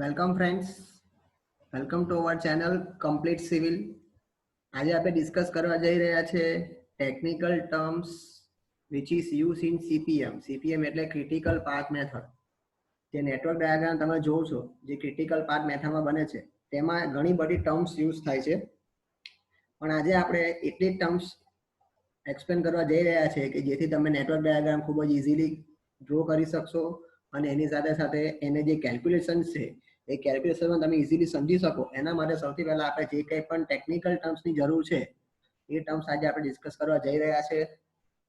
Welcome friends, welcome to our channel complete civil. આજે આપણે discuss કરવા જઈ રહ્યા છે technical terms which is use in CPM. CPM એટલે ક્રિટિકલ પાથ મેથડ. જે નેટવર્ક ડાયાગ્રામ તમે જોવો છો, જે ક્રિટિકલ પાથ મેથડમાં બને છે, તેમાં ઘણી બધી ટર્મ્સ યુઝ થાય છે. પણ આજે આપણે એટલી ટર્મ્સ એક્સપ્લેન કરવા જઈ રહ્યા છે કે જેથી તમે નેટવર્ક ડાયાગ્રામ ખૂબ જ ઇઝીલી ડ્રો કરી શકશો અને એની સાથે સાથે એને જે કેલ્ક્યુલેશન્સ છે એ કેલ્ક્યુલેશનમાં તમે ઇઝીલી સમજી શકો. એના માટે સૌથી પહેલા આપણે જે કંઈ પણ ટેકનિકલ ટર્મ્સની જરૂર છે એ ટર્મ્સ આજે આપણે ડિસ્કસ કરવા જઈ રહ્યા છે.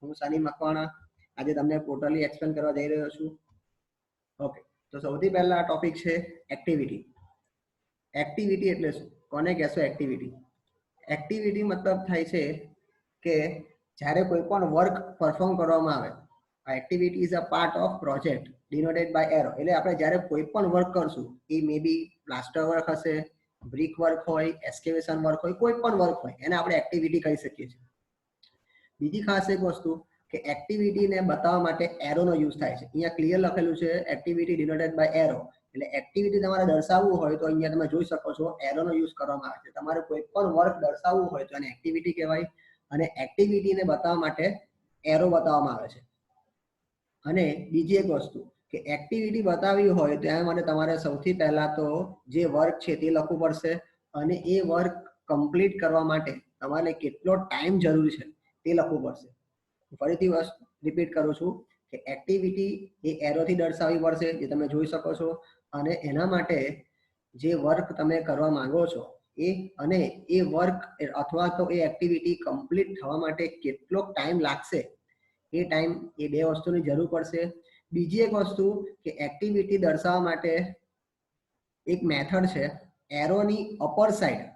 હું સની મકવાણા આજે તમને ટોટલી એક્સપ્લેન કરવા જઈ રહ્યો છું. ઓકે, તો સૌથી પહેલા આ ટોપિક છે એક્ટિવિટી. એક્ટિવિટી એટલે શું? કોને કહેશો એક્ટિવિટી? એક્ટિવિટી મતલબ થાય છે કે જ્યારે કોઈ પણ વર્ક પરફોર્મ કરવામાં આવે, આ activity is a part of project denoted by arrow. એટલે આપણે જ્યારે કોઈ પણ વર્ક કરશું, એ મે બી પ્લાસ્ટર વર્ક હશે, બ્રિક વર્ક હોય, એક્સકેવેશન વર્ક હોય, કોઈ પણ વર્ક હોય, એને આપણે એક્ટિવિટી કહી શકીએ છીએ. બીજી ખાસ એક વસ્તુ કે એક્ટિવિટીને બતાવવા માટે એરોનો યુઝ થાય છે. અહીંયા ક્લિયર લખેલું છે એક્ટિવિટી ડિનોટેડ બાય એરો. એટલે એક્ટિવિટી તમારે દર્શાવવું હોય તો અહીંયા તમે જોઈ શકો છો એરોનો યુઝ કરવામાં આવે છે. તમારે કોઈ પણ વર્ક દર્શાવવું હોય તો એને એક્ટિવિટી કહેવાય અને એક્ટિવિટીને બતાવવા માટે એરો બતાવવામાં આવે છે. અને બીજી એક વસ્તુ કે એક્ટિવિટી બતાવવી હોય તો એના માટે તમારે સૌથી પહેલા તો જે વર્ક છે તે લખવું પડશે અને એ વર્ક કમ્પ્લીટ કરવા માટે તમારે કેટલો ટાઈમ જરૂરી છે તે લખવું પડશે. ફરીથી રિપીટ કરું છું કે એક્ટિવિટી એ એરોથી દર્શાવવી પડશે, જે તમે જોઈ શકો છો. અને એના માટે જે વર્ક તમે કરવા માંગો છો એ વર્ક અથવા તો એ એક્ટિવિટી કમ્પ્લીટ થવા માટે કેટલો ટાઈમ લાગશે એ ટાઈમ, એ બે વસ્તુની જરૂર પડશે. બીજી એક વસ્તુ કે એક્ટિવિટી દર્શાવવા માટે એક મેથડ છે એરોની અપર સાઈડ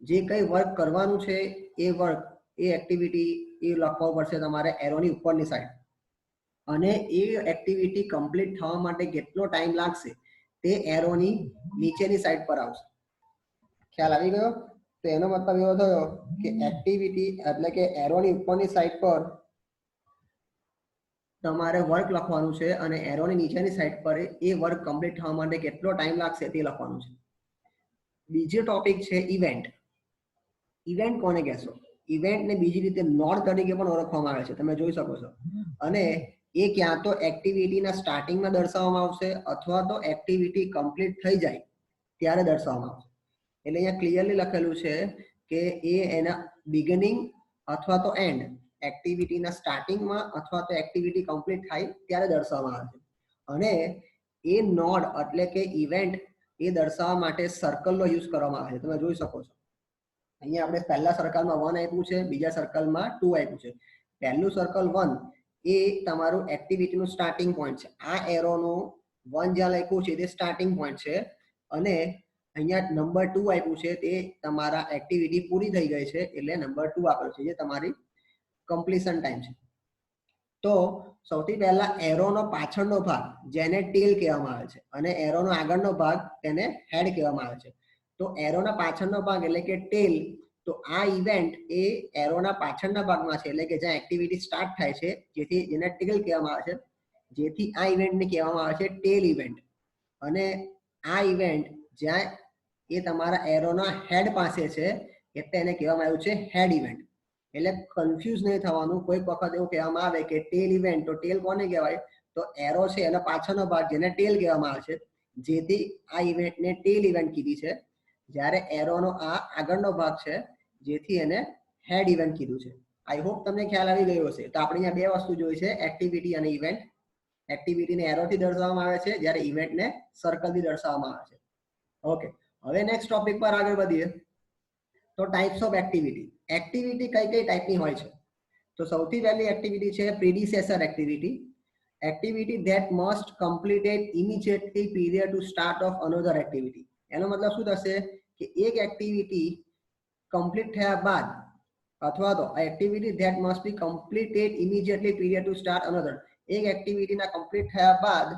જે કંઈ વર્ક કરવાનું છે એ વર્ક, એ એક્ટિવિટી એ લખવું પડશે તમારે એરોની ઉપરની સાઈડ. અને એ એક્ટિવિટી કમ્પ્લીટ થવા માટે કેટલો ટાઈમ લાગશે તે એરોની નીચેની સાઈડ પર આવશે. ખ્યાલ આવી ગયો? તો એનો મતલબ એવો થયો કે એક્ટિવિટી એટલે કે એરોની ઉપરની સાઈડ પર તમારે વર્ક લખવાનું છે અને એરોની નીચેની સાઈડ પર એ વર્ક કમ્પ્લીટ થવા માટે કેટલો ટાઈમ લાગશે તે લખવાનું છે. બીજો ટોપિક છે ઇવેન્ટ. ઇવેન્ટ કોને કહેશો? ઇવેન્ટને બીજી રીતે નોડ તરીકે પણ ઓળખવામાં આવે છે, તમે જોઈ શકો છો. અને એ ક્યાં તો એક્ટિવિટીના સ્ટાર્ટિંગમાં દર્શાવવામાં આવશે અથવા તો એક્ટિવિટી કમ્પ્લીટ થઈ જાય ત્યારે દર્શાવવામાં આવશે. એટલે અહીંયા ક્લિયરલી લખેલું છે કે એ એના બિગિનિંગ અથવા તો એન્ડ, એક્ટિવિટીના સ્ટાર્ટિંગમાં અથવા તો એક્ટિવિટી કમ્પ્લીટ થાય ત્યારે દર્શાવવામાં આવે છે. અને એ નોડ એટલે કે ઇવેન્ટ એ દર્શાવવા માટે સર્કલનો યુઝ કરવામાં આવે છે, તમે જોઈ શકો છો. અહીંયા આપણે પહેલા સર્કલમાં 1 આપ્યું છે, બીજા સર્કલમાં 2 આપ્યું છે. પહેલું સર્કલ 1 એ તમારું એક્ટિવિટીનું સ્ટાર્ટિંગ પોઈન્ટ છે. આ એરોનું 1 જ્યાં લખ્યું છે તે સ્ટાર્ટિંગ પોઈન્ટ છે અને અહીંયા નંબર 2 આપ્યું છે તે તમારા એક્ટિવિટી પૂરી થઈ ગઈ છે એટલે નંબર 2 આપેલું છે, જે તમારી કમ્પ્લીશન ટાઈમ છે. તો સૌથી પહેલા એરોનો પાછળનો ભાગ જેને ટેલ કહેવામાં આવે છે અને એરોનો આગળનો ભાગ તેને હેડ કહેવામાં આવે છે. તો એરોના પાછળનો ભાગ એટલે કે ટેલ, તો આ ઇવેન્ટ એ એરોના પાછળના ભાગમાં છે, એટલે કે જ્યાં એક્ટિવિટી સ્ટાર્ટ થાય છે, જેથી જેને ટેલ કહેવામાં આવે છે, જેથી આ ઇવેન્ટને કહેવામાં આવે છે ટેલ ઇવેન્ટ. અને આ ઇવેન્ટ જ્યાં એ તમારા એરોના હેડ પાસે છે એટલે એને કહેવામાં આવ્યું છે હેડ ઇવેન્ટ. એટલે કન્ફ્યુઝ નહીં થવાનું. કોઈક વખત એવું કહેવામાં આવે કે ટેલ ઇવેન્ટ, તો ટેલ કોને કહેવાય? તો એરો છે એનો પાછળનો ભાગ જેને ટેલ કહેવામાં આવે છે, જેથી આ ઇવેન્ટને ટેલ ઇવેન્ટ કીધી છે. જ્યારે એરોનો આ આગળનો ભાગ છે જેથી એને હેડ ઇવેન્ટ કીધું છે. આઈ હોપ તમને ખ્યાલ આવી ગયો હશે. તો આપણે અહીંયા બે વસ્તુ જોઈ છે, એક્ટિવિટી અને ઇવેન્ટ. એક્ટિવિટીને એરોથી દર્શાવવામાં આવે છે જ્યારે ઇવેન્ટને સર્કલથી દર્શાવવામાં આવે છે. ઓકે, હવે નેક્સ્ટ ટોપિક પર આગળ વધીએ. તો ટાઈપ્સ ઓફ એક્ટિવિટી. એક્ટિવિટી કઈ કઈ ટાઈપની હોય છે? તો સૌથી પહેલી એક્ટિવિટી છે predecessor activity. Activity that must completed immediately period to start of another activity. એનો મતલબ શું થશે કે એક એક્ટિવિટી કમ્પ્લીટ થયા બાદ અથવા તો activity that must be completed immediately period to start another, એક એક્ટિવિટીના કમ્પ્લીટ થયા બાદ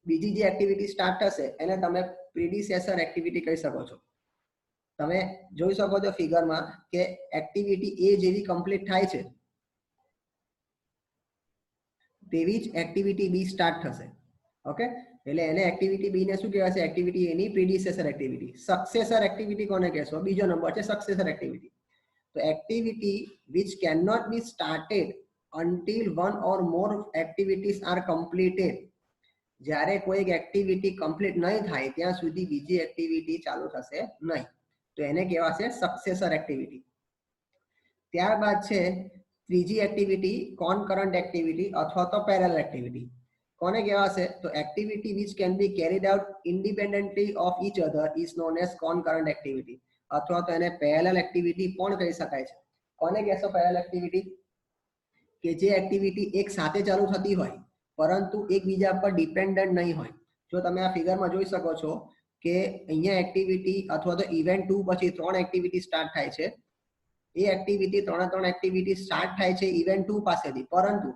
બીજી જે એક્ટિવિટી સ્ટાર્ટ થશે એને તમે પ્રીડિસેસર એક્ટિવિટી કહી શકો છો. તમે જોઈ શકો છો ફિગરમાં કે એક્ટિવિટી એ જેવી કમ્પ્લીટ થાય છે તેવી જ એક્ટિવિટી બી સ્ટાર્ટ થશે. ઓકે, એટલે એને એક્ટિવિટી બી ને શું કહેવાશે? એક્ટિવિટી એ ની પ્રીડિસેસર એક્ટિવિટી. સક્સેસર એક્ટિવિટી કોને કહેશો? બીજો નંબર છે સક્સેસર એક્ટિવિટી. તો activity which cannot be started until one or more activities are completed. જ્યારે કોઈ એક એક્ટિવિટી કમ્પ્લીટ નહીં થાય ત્યાં સુધી બીજી એક્ટિવિટી ચાલુ થશે નહીં, તો એને કહેવાશે સક્સેસર એક્ટિવિટી. ત્યારબાદ છે ત્રીજી એક્ટિવિટી કોનકરન્ટ એક્ટિવિટી અથવા તો પેરેલલ એક્ટિવિટી. કોને કહેવાશે? તો activity which can be carried out independently of each other is known as concurrent activity, અથવા તો એને પેરેલલ એક્ટિવિટી પણ કહી શકાય છે. કોને કહેશો પેરેલલ એક્ટિવિટી? કે જે એક્ટિવિટી એક સાથે ચાલુ થતી હોય પરંતુ એકબીજા પર ડિપેન્ડન્ટ નહીં હોય. જો તમે આ ફિગરમાં જોઈ શકો છો કે અહીંયા એક્ટિવિટી અથવા તો ઇવેન્ટ 2 પછી 3 એક્ટિવિટી સ્ટાર્ટ થાય છે. એ એક્ટિવિટી ત્રણ એક્ટિવિટી સ્ટાર્ટ થાય છે ઇવેન્ટ 2 પાસેથી, પરંતુ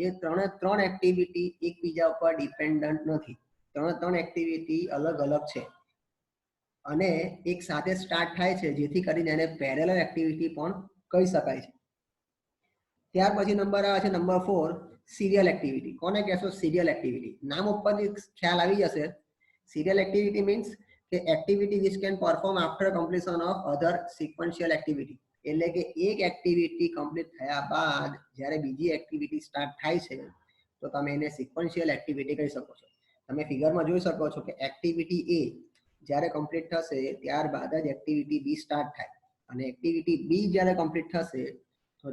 એ ત્રણ એક્ટિવિટી એકબીજા ઉપર ડિપેન્ડન્ટ નથી. ત્રણ એક્ટિવિટી અલગ અલગ છે અને એક સાથે સ્ટાર્ટ થાય છે, જેથી કરીને એને પેરેલલ એક્ટિવિટી પણ કહી શકાય છે. ત્યાર પછી નંબર આવે છે નંબર 4 સિરિયલ એક્ટિવિટી. કોને કહેશો? Serial activity. નામ ઉપરથી ખ્યાલ આવી જશે. સિરિયલ એક્ટિવિટી મીન્સ કે activity which can perform after completion of other sequential activity. એટલે કે એક એક્ટિવિટી કમ્પ્લીટ થયા બાદ જ્યારે બીજી એક્ટિવિટી સ્ટાર્ટ થાય છે તો તમે એને સિક્વન્શિયલ એક્ટિવિટી કહી શકો છો. તમે ફિગરમાં જોઈ શકો છો કે એક્ટિવિટી એ જ્યારે કમ્પ્લીટ થશે ત્યારબાદ જ એક્ટિવિટી બી સ્ટાર્ટ થાય અને એક્ટિવિટી બી જ્યારે કમ્પ્લીટ થશે તો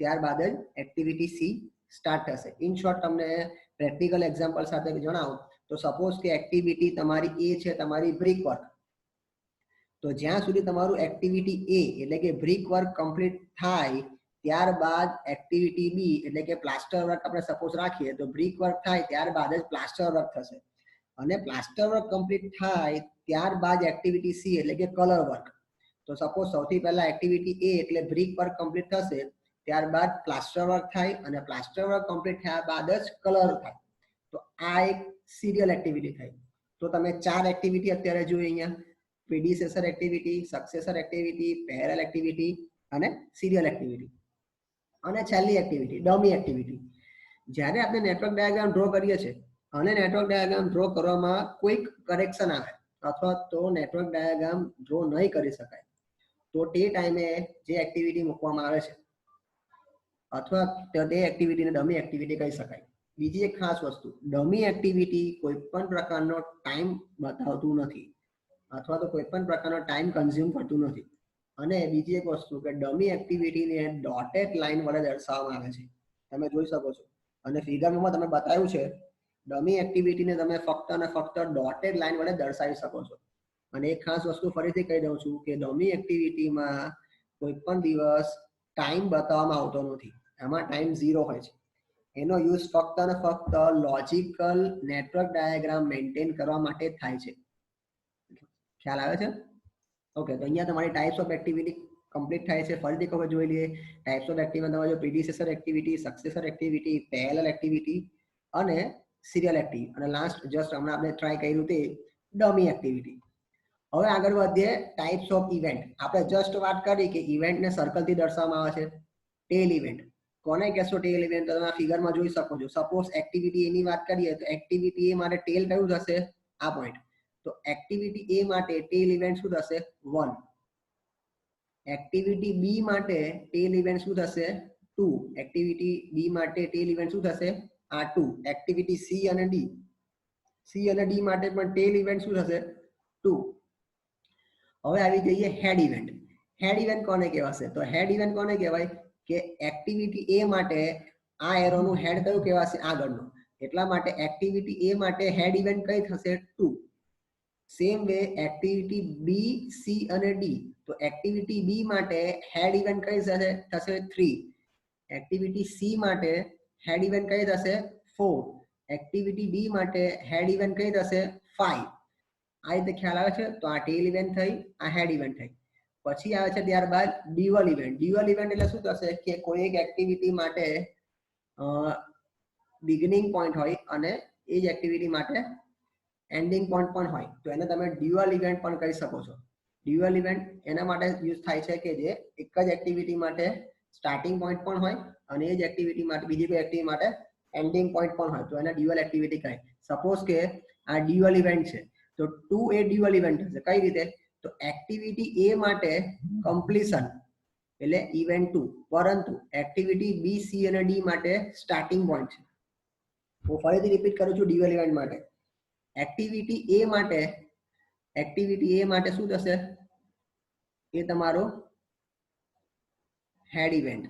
ત્યારબાદ જ એક્ટિવિટી સી સ્ટાર્ટ થશે. ઇન શોર્ટ તમને પ્રેક્ટિકલ એક્ઝામ્પલ સાથે જણાવું તો સપોઝ કે એક્ટિવિટી તમારી એ છે તમારી બ્રિક વર્ક. તો જ્યાં સુધી તમારું એક્ટિવિટી એ એટલે કે બ્રિક વર્ક કમ્પ્લીટ થાય ત્યારબાદ એક્ટિવિટી બી એટલે કે પ્લાસ્ટર વર્ક આપણે સપોઝ રાખીએ તો બ્રિક વર્ક થાય ત્યારબાદ જ પ્લાસ્ટર વર્ક થશે અને પ્લાસ્ટર વર્ક કમ્પ્લીટ થાય ત્યારબાદ એક્ટિવિટી સી એટલે કે કલર વર્ક. તો સપોઝ સૌથી પહેલા એક્ટિવિટી એ એટલે બ્રિક વર્ક કમ્પ્લીટ થશે ત્યારબાદ પ્લાસ્ટર વર્ક થાય અને પ્લાસ્ટર વર્ક કમ્પ્લીટ થયા બાદ જ કલર થાય. તો આ એક સિરિયલ એક્ટિવિટી થઈ. તો તમે 4 એક્ટિવિટી અત્યારે જોઈ અહીંયા: predecessor activity, successor activity, parallel activity અને સિરિયલ એક્ટિવિટી. અને છેલ્લી એક્ટિવિટી ડમી એક્ટિવિટી. જ્યારે આપણે નેટવર્ક ડાયાગ્રામ ડ્રો કરીએ છીએ અને નેટવર્ક ડાયાગ્રામ ડ્રો કરવામાં કોઈક કરેક્શન આવે અથવા તો નેટવર્ક ડાયાગ્રામ ડ્રો નહીં કરી શકાય તો તે ટાઈમે જે એક્ટિવિટી મૂકવામાં આવે છે અથવા તે એક્ટિવિટીને ડમી એક્ટિવિટી કહી શકાય. બીજી એક ખાસ વસ્તુ, ડમી એક્ટિવિટી કોઈ પણ પ્રકારનો ટાઈમ બતાવતું નથી અથવા તો કોઈ પણ પ્રકારનો ટાઈમ કન્ઝ્યુમ કરતું નથી. અને બીજી એક વસ્તુ કે ડમી એક્ટિવિટીને ડોટેડ લાઈન વડે દર્શાવવામાં આવે છે. તમે જોઈ શકો છો અને ફિગરમાં તમે બતાવ્યું છે ડમી એક્ટિવિટીને તમે ફક્ત અને ફક્ત ડોટેડ લાઈન વડે દર્શાવી શકો છો. અને એક ખાસ વસ્તુ ફરીથી કહી દઉં છું કે ડમી એક્ટિવિટીમાં કોઈ પણ દિવસ ટાઈમ બતાવવામાં આવતો નથી. એમાં ટાઈમ 0 હોય છે. એનો યુઝ ફક્ત અને ફક્ત લોજિકલ નેટવર્ક ડાયાગ્રામ મેન્ટેન કરવા માટે જ થાય છે. ખ્યાલ આવે છે? ઓકે, તો અહીંયા તમારી ટાઈપ્સ ઓફ એક્ટિવિટી કમ્પ્લીટ થાય છે. ફરીથી ખબર જોઈ લઈએ. ટાઈપ્સ ઓફ એક્ટિવિટી તમારો predecessor activity, successor activity, parallel activity અને સિરિયલ એક્ટિવિટી અને લાસ્ટ જસ્ટ હમણાં આપણે ટ્રાય કર્યું તે ડમી એક્ટિવિટી. હવે આગળ વધીએ ટાઈપ્સ ઓફ ઇવેન્ટ. આપણે જસ્ટ વાત કરી કે ઇવેન્ટને સર્કલથી દર્શાવવામાં આવે છે. ટેલ ઇવેન્ટ કોને કહેશો? ટેલ ઇવેન્ટ તમે આ ફિગરમાં જોઈ શકો છો. સપોઝ એક્ટિવિટી એની વાત કરીએ તો એક્ટિવિટી એ માટે ટેલ કયું થશે? આ પોઈન્ટ. તો એક્ટિવિટી એ માટે ટેલ ઇવેન્ટ શું થશે? 1. એક્ટિવિટી બી માટે ટેલ ઇવેન્ટ શું થશે? 2. એક્ટિવિટી બી માટે ટેલ ઇવેન્ટ શું થશે? આ 2. એક્ટિવિટી સી અને ડી માટે પણ ટેલ ઇવેન્ટ શું થશે? 2. હવે આવી જઈએ હેડ ઇવેન્ટ. હેડ ઇવેન્ટ કોને કહેવાશે? તો હેડ ઇવેન્ટ કોને કહેવાય કે એક્ટિવિટી એ માટે આ એરોનું હેડ કયું કહેવાશે? આગળનું. એટલા માટે એક્ટિવિટી એ માટે હેડ ઇવેન્ટ કઈ થશે? 2. સેમ વે એક્ટિવિટી બી, સી અને ડી. તો એક્ટિવિટી બી માટે હેડ ઇવેન્ટ કઈ થશે? 3. એક્ટિવિટી સી માટે હેડ ઇવેન્ટ કઈ થશે? 4. એક્ટિવિટી ડી માટે હેડ ઇવેન્ટ કઈ થશે? 5. આ રીતે ખ્યાલ આવે છે? તો આ ટેલ ઇવેન્ટ થઈ, આ હેડ ઇવેન્ટ થઈ. પછી આવે છે ત્યારબાદ ડ્યુઅલ ઇવેન્ટ. ડ્યુઅલ ઇવેન્ટ એટલે શું થશે કે કોઈ એક એક્ટિવિટી માટે બિગિનિંગ પોઈન્ટ હોય અને એ જ એક્ટિવિટી માટે એન્ડિંગ પોઈન્ટ પણ હોય તો એને તમે ડ્યુઅલ ઇવેન્ટ પણ કહી શકો છો. ડ્યુઅલ ઇવેન્ટ એના માટે યુઝ થાય છે કે જે એક જ એક્ટિવિટી માટે સ્ટાર્ટિંગ પોઈન્ટ પણ હોય અને એ જ એક્ટિવિટી માટે બીજી કોઈ એક્ટિવિટી માટે એન્ડિંગ પોઈન્ટ પણ હોય તો એને ડ્યુઅલ એક્ટિવિટી કહે. સપોઝ કે આ ડ્યુઅલ ઇવેન્ટ છે તો 2 એ ડ્યુઅલ ઇવેન્ટ હશે. કઈ રીતે? તો એક્ટિવિટી એ માટે કમ્પ્લીશન એટલે ઇવેન્ટ 2, પરંતુ એક્ટિવિટી બી, સી અને ડી માટે સ્ટાર્ટિંગ પોઈન્ટ છે. હું ફરીથી રિપીટ કરું છું. ડ્યુઅલ ઇવેન્ટ માટે એક્ટિવિટી એ માટે શું થશે? એ તમારો હેડ ઇવેન્ટ.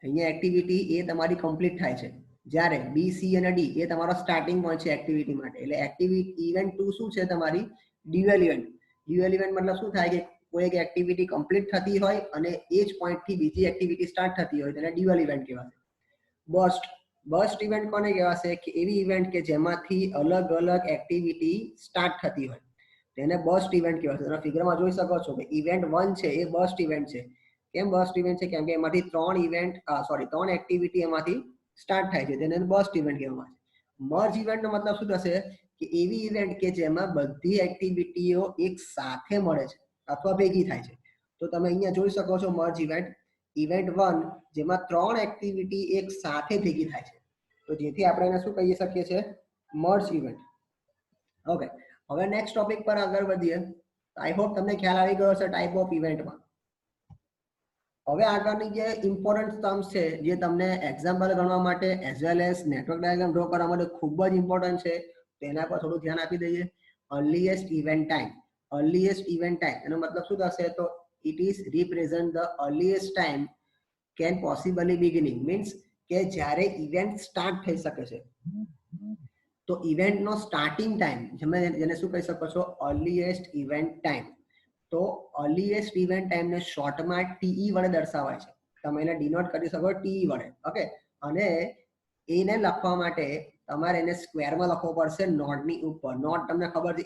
અહીંયા એક્ટિવિટી એ તમારી કમ્પ્લીટ થાય છે, જ્યારે બી, સી અને ડી એ તમારો સ્ટાર્ટિંગ પોઈન્ટ છે એક્ટિવિટી માટે. એટલે એક્ટિવિટી ઇવેન્ટ 2 શું છે? તમારી ડ્યુઅલ ઇવેન્ટ. ડ્યુઅલ ઇવેન્ટ મતલબ શું થાય કે કોઈ એક એક્ટિવિટી કમ્પ્લીટ થતી હોય અને એ જ પોઈન્ટ થી બીજી એક્ટિવિટી સ્ટાર્ટ થતી હોય તેને ડ્યુઅલ ઇવેન્ટ કહેવાશે. બર્સ્ટ ઇવેન્ટ કોને કહેવાશે? કે એવી ઇવેન્ટ કે જેમાંથી અલગ અલગ એક્ટિવિટી સ્ટાર્ટ થતી હોય તેને બર્સ્ટ ઇવેન્ટ કહેવાશે. તમે ફિગરમાં જોઈ શકો છો કે ઇવેન્ટ 1 છે એ બર્સ્ટ ઇવેન્ટ છે. કેમ બર્સ્ટ ઇવેન્ટ છે? કેમ કે એમાંથી 3 એક્ટિવિટી એમાંથી સ્ટાર્ટ થાય છે, તેને બર્સ્ટ ઇવેન્ટ કહેવામાં આવે છે. મર્જ ઇવેન્ટ નો મતલબ શું થશે? કે એવી ઇવેન્ટ કે જેમાં બધી એક્ટિવિટીઓ એક સાથે મળે છે અથવા ભેગી થાય છે. તો તમે અહીંયા જોઈ શકો છો મર્જ ઇવેન્ટ 1 જેમાં 3 એક્ટિવિટી એક સાથે ભેગી થાય છે, તો જેથી આપણે એને શું કહી શકીએ છીએ? Merge event. ઓકે, હવે નેક્સ્ટ ટોપિક પર આગળ વધીએ. આઈ હોપ તમને ખ્યાલ આવી ગયો હશે ટાઈપ ઓફ ઇવેન્ટમાં. હવે આગળની જે ઇમ્પોર્ટન્ટ ટર્મ્સ છે જે તમને એક્ઝામ્પલ ગણવા માટે as well as network diagram draw કરવા માટે ખૂબ જ ઇમ્પોર્ટન્ટ છે, તેના પર થોડું ધ્યાન આપી દઈએ. Earliest event time. Earliest event time એનો મતલબ શું થશે? તો it is represent the earliest time can possibly beginning. Means કે જ્યારે ઇવેન્ટ સ્ટાર્ટ થઈ શકે છે. તો ઇવેન્ટનો સ્ટાર્ટિંગ ટાઈમ જેને શું કહી શકો છો? Earliest event time. તો અર્લીએસ્ટ ઇવેન્ટ ટાઈમને શોર્ટમાં ટીઈ વડે દર્શાવાય છે. તમે એને ડિનોટ કરી શકો ટીઈ વડે. ઓકે, અને એને લખવા માટે તમારે એને સ્ક્વેરમાં લખવો પડશે નોટની ઉપર. નોટ તમને ખબર છે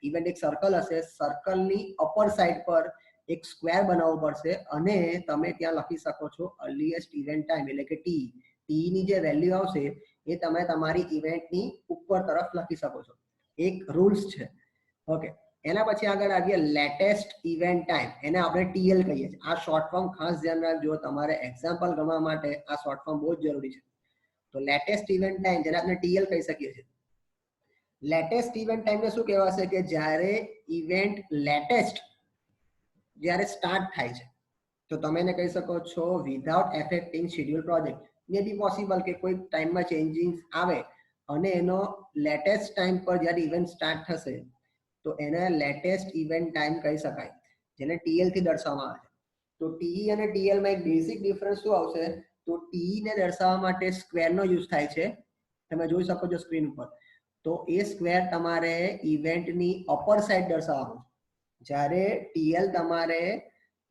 ઇવેન્ટ એક સર્કલ હશે, સર્કલની અપર સાઈડ પર એક સ્ક્વેર બનાવવો પડશે અને તમે ત્યાં લખી શકો છો અર્લીએસ્ટ ઇવેન્ટ ટાઈમ એટલે કે ટી. ટી ની જે વેલ્યુ આવશે એ તમે તમારી ઇવેન્ટની ઉપર તરફ લખી શકો છો. એક રૂલ્સ છે. ઓકે, એના પછી આગળ આવીએ લેટેસ્ટ ઇવેન્ટ ટાઈમ. એને આપણે ટીએલ કહીએ છીએ. આ શોર્ટ ફોર્મ ખાસ ધ્યાન રાખજો, તમારે એક્ઝામ્પલ ગણવા માટે આ શોર્ટ ફોર્મ બહુ જ જરૂરી છે. તો લેટેસ્ટ ઇવેન્ટ ટાઈમ જેને આપણે ટીએલ કહી શકીએ છીએ. લેટેસ્ટ ઇવેન્ટ ટાઈમને શું કહેવાશે? કે જ્યારે ઇવેન્ટ લેટેસ્ટ જ્યારે સ્ટાર્ટ થાય છે, તો તમે એને કહી શકો છો without affecting schedule project. May be possible કે કોઈ ટાઈમમાં ચેન્જીસ આવે અને એનો લેટેસ્ટ ટાઈમ પર જ્યારે ઇવેન્ટ સ્ટાર્ટ થશે તો એને લેટેસ્ટ ઇવેન્ટ ટાઈમ કહી શકાય, જેને ટીએલ થી દર્શાવવામાં આવે છે. તો ટીઈ અને ટીએલ માં એક બેઝિક ડિફરન્સ શું આવશે? તો ટીઈ ને દર્શાવવા માટે સ્ક્વેરનો યુઝ થાય છે. તમે જોઈ શકો છો સ્ક્રીન ઉપર. તો એ સ્ક્વેર તમારે ઇવેન્ટની અપર સાઈડ દર્શાવવાનું છે, જ્યારે ટીએલ તમારે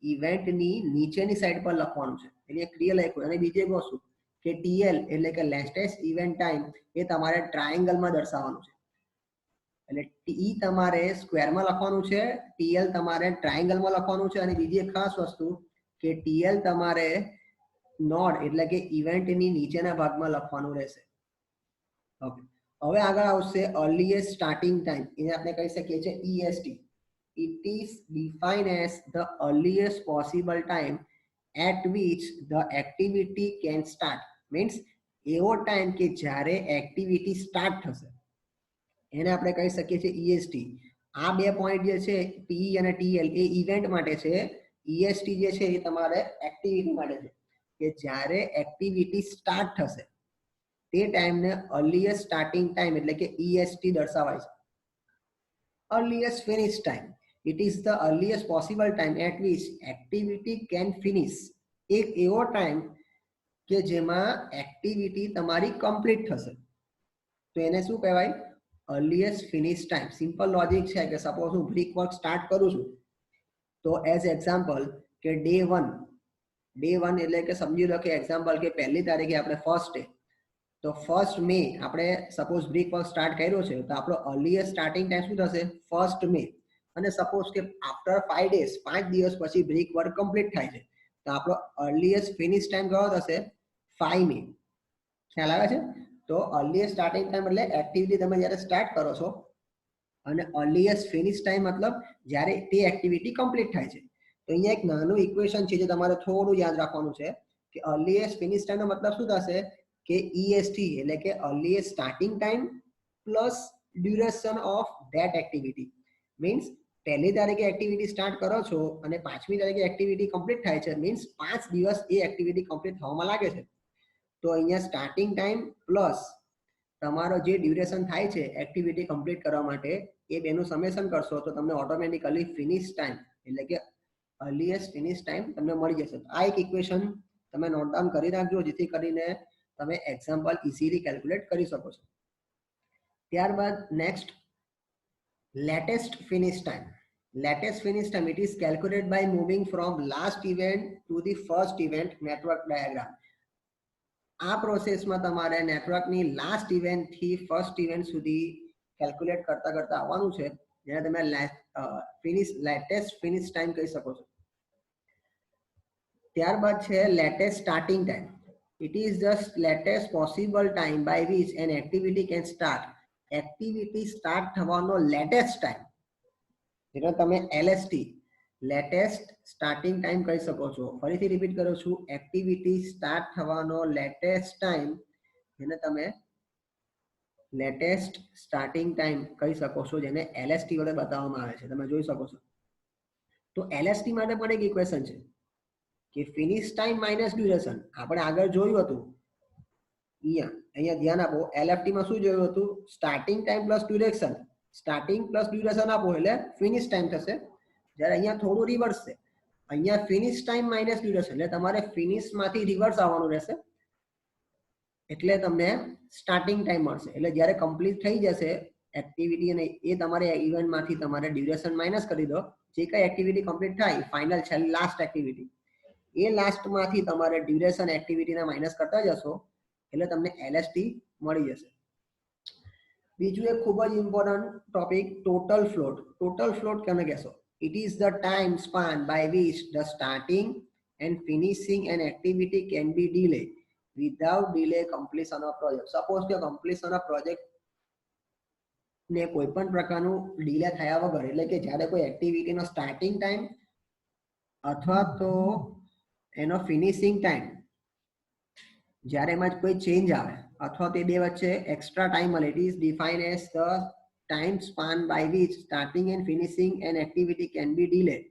ઇવેન્ટની નીચેની સાઈડ પર લખવાનું છે. એટલે ક્લિયર લખ્યું. અને બીજી એક વસ્તુ કે ટીએલ એટલે કે લેટેસ્ટ ઇવેન્ટ ટાઈમ એ તમારે ટ્રાયેંગલમાં દર્શાવવાનું છે. એટલે ટી તમારે સ્ક્વેરમાં લખવાનું છે, ટીએલ તમારે ટ્રાયેંગલમાં લખવાનું છે. અને બીજી એક ખાસ વસ્તુ કે ટીએલ તમારે નોડ એટલે કે ઇવેન્ટની નીચેના ભાગમાં લખવાનું રહેશે. ઓકે, હવે આગળ આવશે અર્લીએસ્ટ સ્ટાર્ટિંગ ટાઈમ. એને આપણે કહી શકીએ છીએ EST. It is defined as the earliest possible time at which the activity can start. Means એવો ટાઈમ કે જ્યારે એક્ટિવિટી સ્ટાર્ટ થશે એને આપણે કહી શકીએ છીએ EST. આ બે પોઈન્ટ જે છે ટી અને ટીએલ એ ઇવેન્ટ માટે છે. EST જે છે એ તમારે એક્ટિવિટી માટે છે, કે જ્યારે એક્ટિવિટી સ્ટાર્ટ થશે તે ટાઈમને અર્લીએસ્ટ સ્ટાર્ટિંગ ટાઈમ એટલે કે EST દર્શાવાય છે. Earliest finish time. It is the earliest possible time at which activity can finish. એક એવો ટાઈમ કે જેમાં એક્ટિવિટી તમારી કમ્પ્લીટ થશે તો એને શું કહેવાય? Earliest finish time. Simple logic છે કે સપોઝ હું બ્રિક વર્ક સ્ટાર્ટ કરું છું તો એઝ એક્ઝામ્પલ કે ડે 1 એટલે કે સમજી લો કે એક્ઝામ્પલ કે પહેલી તારીખે આપણે ફર્સ્ટ ડે, તો 1 મે આપણે સપોઝ બ્રિક વર્ક સ્ટાર્ટ કર્યો છે તો આપણો અર્લીએસ્ટ સ્ટાર્ટિંગ ટાઈમ શું થશે? 1 મે. અને સપોઝ કે આફ્ટર 5 ડેઝ 5 દિવસ પછી બ્રિક વર્ક કમ્પ્લીટ થાય છે તો આપણો અર્લીએસ્ટ ફિનિશ ટાઈમ કયો થશે? 5 મે. ખ્યાલ આવે છે? તો અર્લીએસ્ટ સ્ટાર્ટિંગ ટાઈમ એટલે એક્ટિવિટી તમે જ્યારે સ્ટાર્ટ કરો છો, અને અર્લીએસ્ટ ફિનિશ ટાઈમ મતલબ જ્યારે તે એક્ટિવિટી કમ્પ્લીટ થાય છે. તો અહીંયા એક નાનું ઇક્વેશન છે જે તમારે થોડું યાદ રાખવાનું છે કે અર્લીએસ્ટ ફિનિશ ટાઈમનો મતલબ શું થશે? કે EST એટલે કે earliest starting time plus duration of that activity. Means પહેલી તારીખે એક્ટિવિટી સ્ટાર્ટ કરો છો અને 5મી તારીખે એક્ટિવિટી કમ્પ્લીટ થાય છે, મીન્સ 5 દિવસ એ એક્ટિવિટી કમ્પ્લીટ થવામાં લાગે છે. તો અહીંયા સ્ટાર્ટિંગ ટાઈમ પ્લસ તમારો જે ડ્યુરેશન થાય છે એક્ટિવિટી કમ્પ્લીટ કરવા માટે, એ બેનું સમેશન કરશો તો તમને ઓટોમેટિકલી ફિનિશ ટાઈમ એટલે કે અર્લીએસ્ટ ફિનિશ ટાઈમ તમને મળી જશે. આ એક ઇક્વેશન તમે નોટ ડાઉન કરી રાખજો, જેથી કરીને તમે એક્ઝામ્પલ ઇઝીલી કેલ્ક્યુલેટ કરી શકો છો. ત્યારબાદ next, latest finish time. Latest finish time, it is calculate by moving from last event to the first event network diagram. આ પ્રોસેસમાં તમારે નેટવર્કની લાસ્ટ ઇવેન્ટ થી ફર્સ્ટ ઇવેન્ટ સુધી કેલ્ક્યુલેટ કરતા કરતા આવવાનું છે, જેને તમે લેટેસ્ટ ફિનિશ ટાઈમ કહી શકો છો. ત્યારબાદ છે latest starting time. It is the latest possible time by which an activity can start. Activity start થવાનો લેટેસ્ટ ટાઈમ, જેને તમે LST લેટેસ્ટ સ્ટાર્ટિંગ ટાઈમ કહી શકો છો. ફરીથી રિપીટ કરું છું, એક્ટિવિટી સ્ટાર્ટ થવાનો લેટેસ્ટ ટાઈમ, જેને તમે લેટેસ્ટ સ્ટાર્ટિંગ ટાઈમ કહી શકો છો, જેને LST વડે બતાવવામાં આવે છે, તમે જોઈ શકો છો. તો LST માટે પણ એક ઇક્વેશન છે કે ફિનિશ ટાઈમ માઇનસ ડ્યુરેશન. આપણે આગળ જોયું હતું, અહીંયા ધ્યાન આપો, LFT માં શું જોયું હતું? Starting time plus duration. Starting plus duration આપો એટલે ફિનિશ ટાઈમ થશે. જ્યારે અહીંયા થોડું રિવર્સ છે, અહીંયા ફિનિશ ટાઈમ માઇનસ ડ્યુરેશન, એટલે તમારે ફિનિશ માંથી રિવર્સ આવવાનું રહેશે, એટલે તમને સ્ટાર્ટિંગ ટાઈમ મળશે. એટલે જ્યારે કમ્પ્લીટ થઈ જશે એક્ટિવિટી અને એ તમારે ઇવેન્ટમાંથી તમારે ડ્યુરેશન માઇનસ કરી દો, જે કઈ એક્ટિવિટી કમ્પ્લીટ થાય ફાઇનલ છે લાસ્ટ એક્ટિવિટી, એ લાસ્ટમાંથી તમારે ડ્યુરેશન એક્ટિવિટીના માઇનસ કરતા જશો એટલે તમને LST મળી જશે. બીજું એક ખૂબ જ important topic, total float. Total float કેને કહેશો? It is the time span by which the starting and finishing an activity can be delayed without delay completion of project. Suppose કે completion of project ને કોઈ પણ પ્રકારનું delay થયા વગર, એટલે કે જ્યારે કોઈ એક્ટિવિટીનો સ્ટાર્ટિંગ ટાઈમ અથવા તો એનો ફિનિશિંગ ટાઈમ, જ્યારે એમાં કોઈ ચેન્જ આવે અથવા તે બે વચ્ચે એક્સ્ટ્રા ટાઈમ મળે, it is defined as the time span by which starting and finishing an activity can be delayed.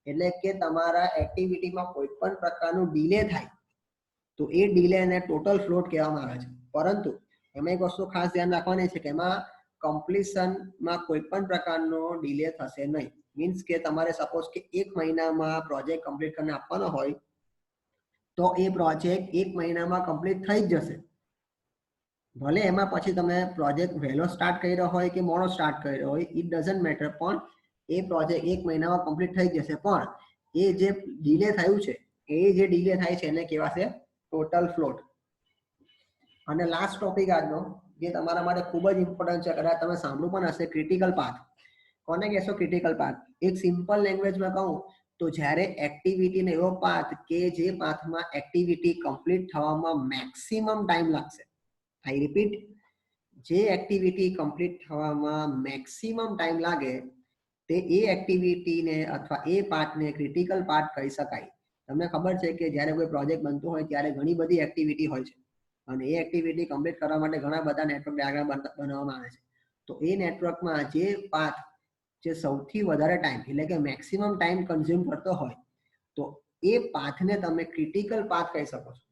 એટલે કે તમારા એક્ટિવિટીમાં કોઈ પણ પ્રકારનું ડીલે થાય તો એ ડીલેને ટોટલ ફ્લોટ કહેવામાં આવે છે. પરંતુ એમાં એક વસ્તુ ખાસ ધ્યાન રાખવાની છે કે એમાં કમ્પ્લીશનમાં કોઈ પણ પ્રકારનો ડીલે થશે નહીં. મીન્સ કે તમારે સપોઝ કે 1 મહિનામાં પ્રોજેક્ટ કમ્પ્લીટ કરીને આપવાનો હોય તો એ પ્રોજેક્ટ 1 મહિનામાં કમ્પ્લીટ થઈ જ જશે. ભલે એમાં પછી તમે પ્રોજેક્ટ વહેલો સ્ટાર્ટ કર્યો હોય કે મોડો સ્ટાર્ટ કર્યો હોય, ઇટ ડઝન્ટ મેટર, પણ એ પ્રોજેક્ટ 1 મહિનામાં કમ્પ્લીટ થઈ જશે. પણ એ જે ડીલે થયું છે, એ જે ડીલે થાય છે એને કહેવાશે ટોટલ ફ્લોટ. અને લાસ્ટ ટોપિક આજનો, જે તમારા માટે ખૂબ જ ઇમ્પોર્ટન્ટ છે, કદાચ તમે સાંભળ્યું પણ હશે, ક્રિટિકલ પાથ. કોને કહેશો ક્રિટિકલ પાથ? એક સિમ્પલ લેંગ્વેજમાં કહું તો જ્યારે એક્ટિવિટીનો એવો પાથ કે જે પાથમાં એક્ટિવિટી કમ્પ્લીટ થવામાં મેક્સિમમ ટાઈમ લાગશે. I repeat, જે એક્ટિવિટી કમ્પ્લીટ થવામાં મેક્સિમમ ટાઈમ લાગે તે એ એક્ટિવિટીને અથવા એ પાર્ટને ક્રિટિકલ પાર્ટ કહી શકાય. તમને ખબર છે કે જ્યારે કોઈ પ્રોજેક્ટ બનતો હોય ત્યારે ઘણી બધી એક્ટિવિટી હોય છે અને એ એક્ટિવિટી કમ્પ્લીટ કરવા માટે ઘણા બધા નેટવર્ક ડાયાગ્રામ બનાવવામાં આવે છે. તો એ નેટવર્કમાં જે પાથ જે સૌથી વધારે ટાઈમ એટલે કે મેક્સિમમ ટાઈમ કન્ઝ્યુમ કરતો હોય તો એ પાથને તમે ક્રિટિકલ પાથ કહી શકો છો.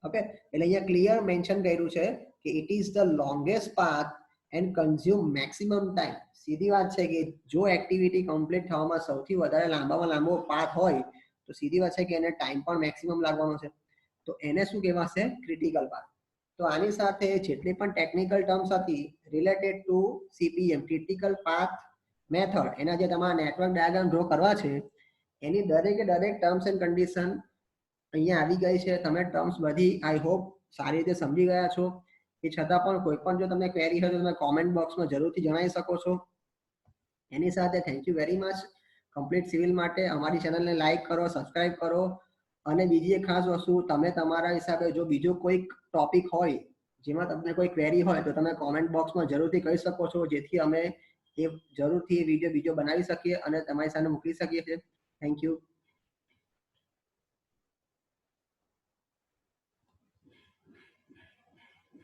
ઓકે, એટલે અહીંયા ક્લિયર મેન્શન કર્યું છે કે it is the longest path and consume maximum time. સીધી વાત છે કે જો એક્ટિવિટી કમ્પ્લીટ થવામાં સૌથી વધારે લાંબામાં લાંબો પાથ હોય તો સીધી વાત છે કે એને ટાઈમ પણ મેક્સિમમ લાગવાનો છે, તો એને શું કહેવાશે? Critical path. તો આની સાથે જેટલી પણ ટેકનિકલ ટર્મ્સ હતી related to CPM, critical path method, એના જે તમારા નેટવર્ક ડાયાગ્રામ ડ્રો કરવા છે એની દરેકે દરેક ટર્મ્સ એન્ડ કન્ડિશન અહીંયા આવી ગઈ છે. તમે ટર્મ્સ બધી આઈ હોપ સારી રીતે સમજી ગયા છો. એ છતાં પણ કોઈ પણ જો તમને ક્વેરી હોય તો તમે કોમેન્ટ બોક્સમાં જરૂરથી જણાવી શકો છો. એની સાથે thank you very much. Complete civil માટે અમારી ચેનલને લાઈક કરો, સબસ્ક્રાઇબ કરો. અને બીજી એક ખાસ વસ્તુ, તમે તમારા હિસાબે જો બીજો કોઈક ટોપિક હોય જેમાં તમને કોઈ ક્વેરી હોય તો તમે કોમેન્ટ બોક્સમાં જરૂરથી કહી શકો છો, જેથી અમે એ જરૂરથી વિડીયો બનાવી શકીએ અને તમારી સામે મૂકી શકીએ છીએ. Thank you.